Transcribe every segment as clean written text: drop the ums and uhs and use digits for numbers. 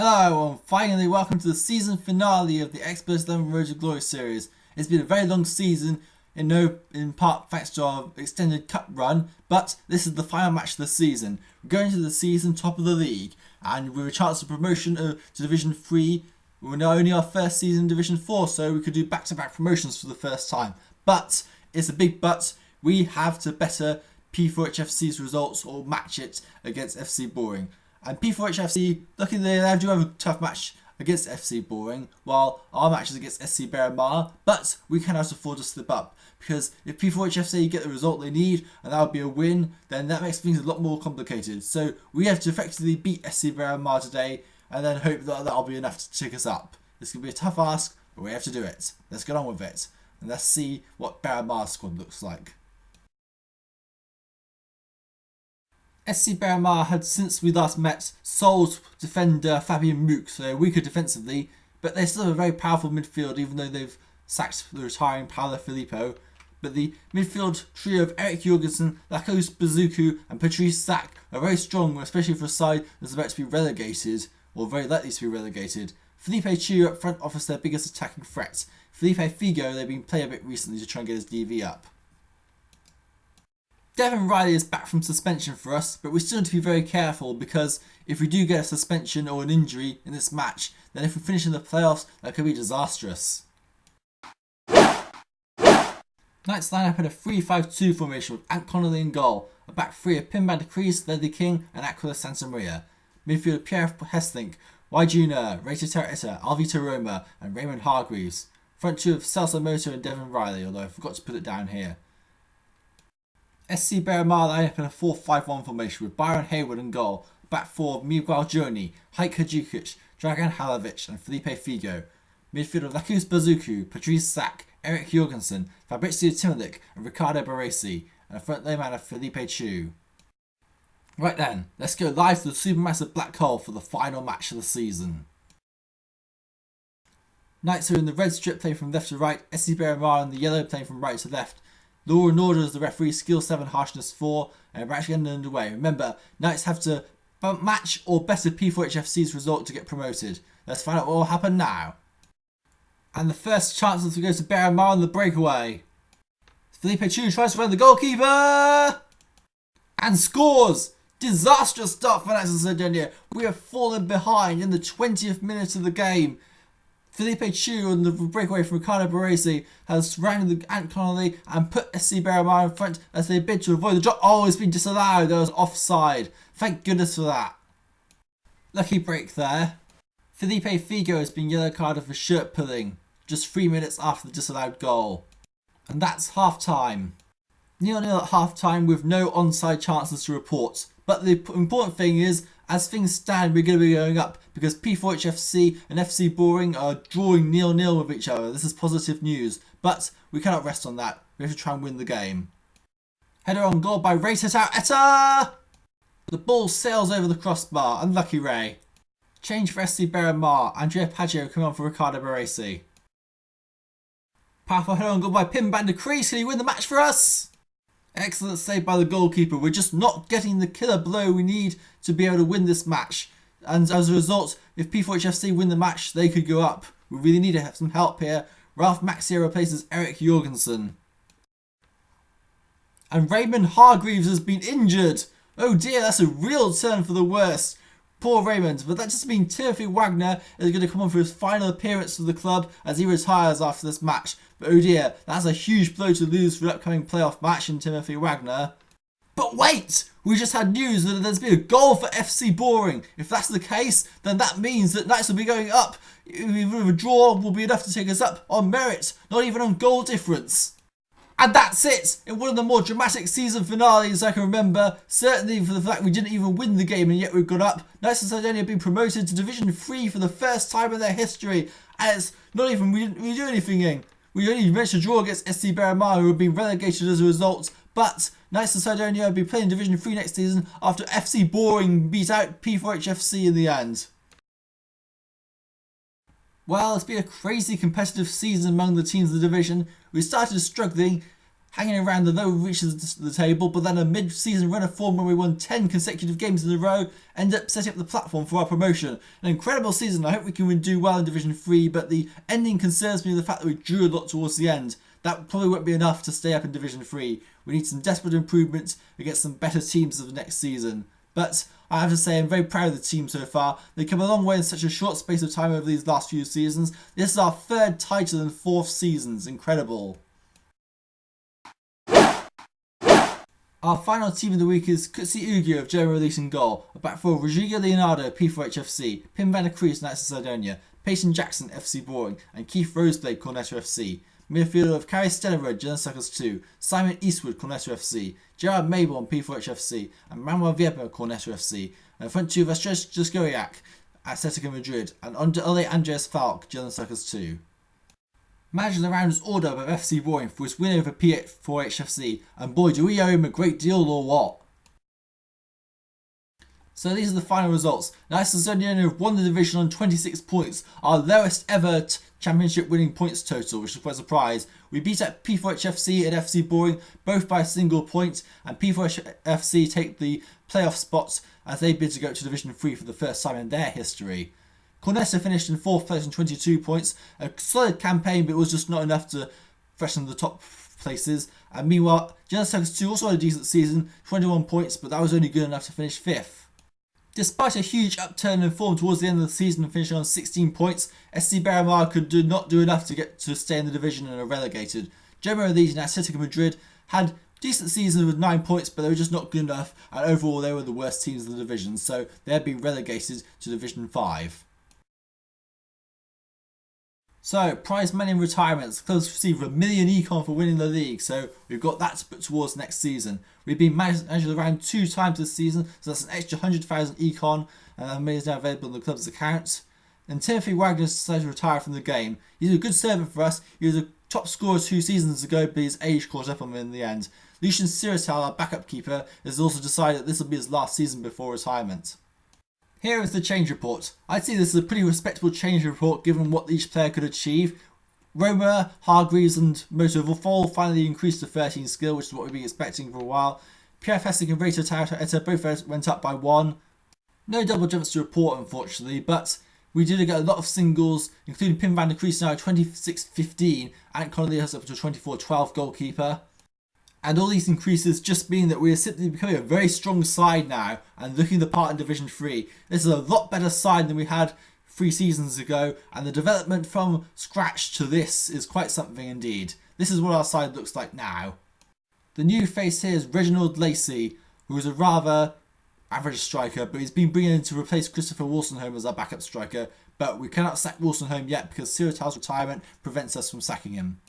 Hello and finally welcome to the season finale of the Xpert 11 Road to Glory series. It's been a very long season, in part thanks to our extended cup run, but this is the final match of the season. We're going to the season top of the league, and with a chance of promotion to Division 3, we're now only our first season in Division 4, so we could do back-to-back promotions for the first time. But, it's a big but, we have to better P4AH FC's results or match it against FC Boring. And P4AH FC, luckily they do have a tough match against FC Boring, while our match is against SC Beira Mar, but we cannot afford to slip up, because if P4AH FC get the result they need, and that would be a win, then that makes things a lot more complicated. So we have to effectively beat SC Beira Mar today, and then hope that that'll be enough to take us up. This could be a tough ask, but we have to do it. Let's get on with it, and let's see what Beira Mar's squad looks like. SC Beira Mar had, since we last met, sold defender Fabian Mook, so they're weaker defensively, but they still have a very powerful midfield, even though they've sacked the retiring Paolo Filippo. But the midfield trio of Eric Jorgensen, Lakos Bazuku and Patrice Sack are very strong, especially for a side that's about to be relegated, or very likely to be relegated. Felipe Chu up front offers their biggest attacking threat. Felipe Figo, they've been playing a bit recently to try and get his DV up. Devin Riley is back from suspension for us, but we still need to be very careful, because if we do get a suspension or an injury in this match, then if we finish in the playoffs, that could be disastrous. Knights line up in a 3-5-2 formation with Ant Connolly in goal, a back three of Pim Bandacries, Ledley King and Aquila Santamaria. Midfield Pierre Hestlink, Y Junior, Rachel Terretta, Alvito Roma and Raymond Hargreaves. Front two of Celso Moto and Devin Riley, although I forgot to put it down here. SC Beira Mar line up in a 4-5-1 formation with Byron Hayward in goal, back four of Miguel Joni, Haik Hadjukic, Dragan Halovic and Felipe Figo. Midfield of Lakos Bazuku, Patrice Sack, Eric Jorgensen, Fabrizio Timolik and Ricardo Baresi, and a front layman of Felipe Chu. Right then, let's go live to the supermassive black hole for the final match of the season. Knights are in the red strip playing from left to right, SC Beira Mar in the yellow playing from right to left. Law and Order is the referee, Skill 7, Harshness 4, and we're actually getting underway. Remember, Knights have to match or better P4AH FC's result to get promoted. Let's find out what will happen now. And the first chance is to go to Beira Mar in the breakaway. Felipe Chu tries to find the goalkeeper and scores! Disastrous start for Knights of Sardinia. We have fallen behind in the 20th minute of the game. Felipe Chu on the breakaway from Ricardo Baresi has surrounded the Ant Connolly and put SC Beira Mar in front as they bid to avoid the drop. Oh, it's been disallowed. That was offside. Thank goodness for that. Lucky break there. Felipe Figo has been yellow carded for shirt pulling just 3 minutes after the disallowed goal. And that's half time. 0-0 at half time with no onside chances to report. But the important thing is, as things stand, we're going to be going up because P4AH FC and FC Boring are drawing 0-0 with each other. This is positive news, but we cannot rest on that. We have to try and win the game. Header on goal by Ray Etta! The ball sails over the crossbar. Unlucky Ray. Change for SC Beira Mar. Andrea Paggio coming on for Ricardo Baresi. Powerful header on goal by Pim Bandacries. Can he win the match for us? Excellent save by the goalkeeper. We're just not getting the killer blow we need to be able to win this match. And as a result, if P4AH FC win the match, they could go up. We really need to have some help here. Ralph Maxia replaces Eric Jorgensen. And Raymond Hargreaves has been injured. Oh dear, that's a real turn for the worse. Poor Raymond, but that just means Timothy Wagner is going to come on for his final appearance for the club as he retires after this match. But oh dear, that's a huge blow to lose for the upcoming playoff match in Timothy Wagner. But wait! We just had news that there's been a goal for FC Boring. If that's the case, then that means that Knights will be going up. Even a draw will be enough to take us up on merit, not even on goal difference. And that's it! In one of the more dramatic season finales I can remember, certainly for the fact we didn't even win the game and yet we've got up, Knights of Sardinia have been promoted to Division 3 for the first time in their history. And it's not even, we didn't do anything. We only managed to draw against SC Beira Mar, who have been relegated as a result, but Knights of Sardinia will be playing Division 3 next season after FC Boring beat out P4AH FC in the end. Well, it's been a crazy competitive season among the teams of the division. We started struggling hanging around the lower reaches of the table, but then a mid-season run of form where we won 10 consecutive games in a row ended up setting up the platform for our promotion. An incredible season. I hope we can do well in Division 3, but the ending concerns me, the fact that we drew a lot towards the end. That probably won't be enough to stay up in Division 3. We need some desperate improvements against some better teams of the next season. But I have to say I'm very proud of the team so far. They've come a long way in such a short space of time over these last few seasons. This is our 3rd title in 4 seasons. Incredible. Our final team of the week is Kutsi Ugio of German releasing goal. A back four Rodrigo Leonardo of P4AH FC, Pim van der Kruis Knights of Sardonia, Peyton Jackson FC Boring, and Keith Roseblade Cornetto FC. Midfielder of Carrie Stellarod, German Suckers 2, Simon Eastwood, Cornetto FC, Gerard Mayborn, P4AH FC, and Manuel Vieper, Cornetto FC. And front two Vastres Jaskowiak, Atletico Madrid, and Ole Andres Falk, German Suckers 2. Manager of the round is Order of FC Boring for his win over P4AH FC, and boy do we owe him a great deal or what. So these are the final results. Knights of Sardonia have won the division on 26 points, our lowest ever championship winning points total, which is quite a surprise. We beat up P4AH FC and FC Boring both by a single point, and P4AH FC take the playoff spot as they bid to go to Division 3 for the first time in their history. Cornetto finished in 4th place on 22 points, a solid campaign but it was just not enough to freshen the top places. And meanwhile, German Suckers 2 also had a decent season, 21 points, but that was only good enough to finish 5th. Despite a huge upturn in form towards the end of the season and finishing on 16 points, SC Beira Mar could not do enough to stay in the division and are relegated. German Elite and Atletico Madrid had decent seasons with 9 points, but they were just not good enough, and overall they were the worst teams of the division, so they had been relegated to Division 5. So, prize money and retirements. Clubs receive $1 million econ for winning the league, so we've got that to put towards next season. We've been managed around 2 times this season, so that's an extra 100,000 econ, and that money is now available in the club's account. And Timothy Wagner decided to retire from the game. He's a good servant for us. He was a top scorer 2 seasons ago, but his age caught up on him in the end. Lucian Siratal, our backup keeper, has also decided that this will be his last season before retirement. Here is the change report. I'd say this is a pretty respectable change report given what each player could achieve. Roma, Hargreaves and Motovol finally increased to 13 skill, which is what we've been expecting for a while. Pierre Fessig and Reto Tauta both went up by 1. No double jumps to report unfortunately, but we did get a lot of singles, including Pim van der Kruis now 26-15, and Connolly has up to 24-12 goalkeeper. And all these increases just mean that we are simply becoming a very strong side now and looking the part in Division 3. This is a lot better side than we had 3 seasons ago, and the development from scratch to this is quite something indeed. This is what our side looks like now. The new face here is Reginald Lacey, who is a rather average striker, but he's been bringing in to replace Christopher Wolstenholme as our backup striker, but we cannot sack Wolstenholme yet because Siratal's retirement prevents us from sacking him.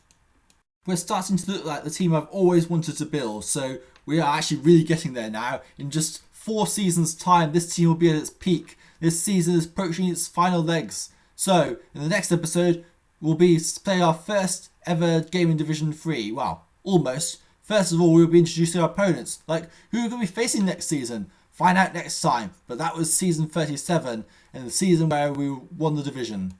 We're starting to look like the team I've always wanted to build, so we are actually really getting there now. In just 4 seasons time, this team will be at its peak. This season is approaching its final legs. So, in the next episode, we'll be play our first ever game in Division 3. Well, almost. First of all, we'll be introducing our opponents. Like, who are going to be facing next season? Find out next time. But that was season 37, and the season where we won the division.